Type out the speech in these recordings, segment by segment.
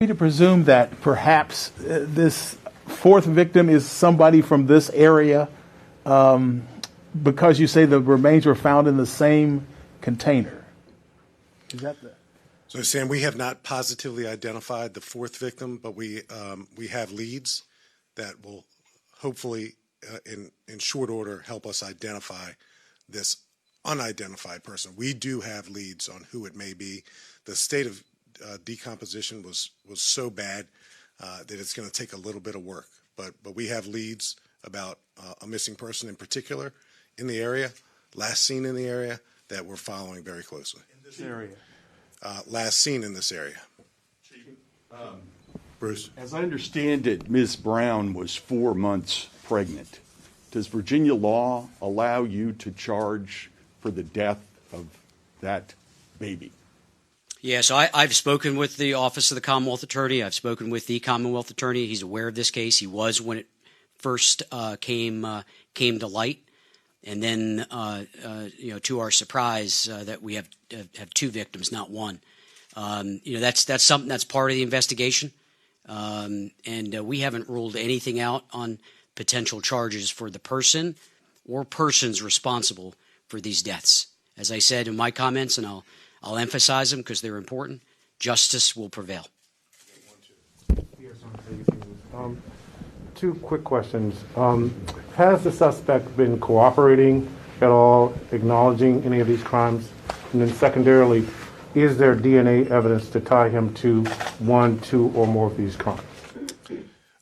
To presume that perhaps this fourth victim is somebody from this area because you say the remains were found in the same container. Is that the... So, Sam, we have not positively identified the fourth victim, but we have leads that will hopefully, in short order, help us identify this unidentified person. We do have leads on who it may be. The state of decomposition was so bad that it's going to take a little bit of work, but we have leads about a missing person in particular in the area, last seen in the area, that we're following very closely. In this area? Last seen in this area. Bruce? As I understand it, Ms. Brown was 4 months pregnant. Does Virginia law allow you to charge for the death of that baby? Yeah, so I've spoken with the Office of the Commonwealth Attorney. I've spoken with the Commonwealth Attorney. He's aware of this case. He was when it first came to light, and then to our surprise, that we have two victims, not one. That's something that's part of the investigation, and we haven't ruled anything out on potential charges for the person or persons responsible for these deaths. As I said in my comments, and I'll emphasize them because they're important, justice will prevail. Two quick questions. Has the suspect been cooperating at all, acknowledging any of these crimes? And then secondarily, is there DNA evidence to tie him to one, two, or more of these crimes?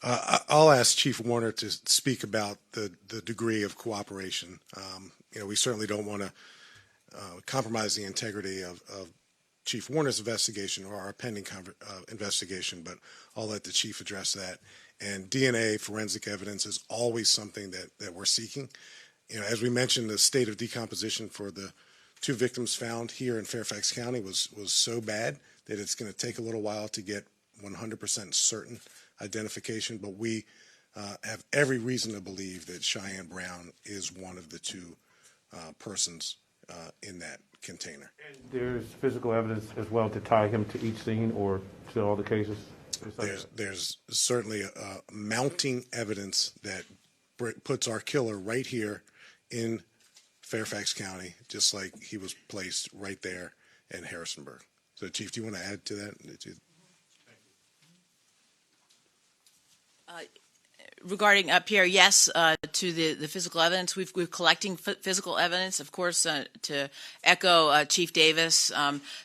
I'll ask Chief Warner to speak about the degree of cooperation. We certainly don't want to compromise the integrity of Chief Warner's investigation or our pending investigation, but I'll let the Chief address that. And DNA forensic evidence is always something that we're seeking. As we mentioned, the state of decomposition for the two victims found here in Fairfax County was so bad that it's going to take a little while to get 100% certain identification, but we have every reason to believe that Cheyenne Brown is one of the two persons in that container. And there's physical evidence as well to tie him to each scene or to all the cases? There's certainly mounting evidence that puts our killer right here in Fairfax County, just like he was placed right there in Harrisonburg. So, Chief, do you want to add to that? Regarding Pierre, yes, to the physical evidence, we're collecting physical evidence, of course, to echo Chief Davis.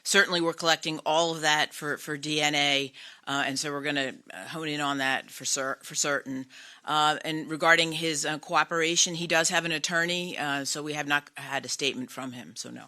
Certainly, we're collecting all of that for DNA, and so we're going to hone in on that for certain. And regarding his cooperation, he does have an attorney, so we have not had a statement from him, so no.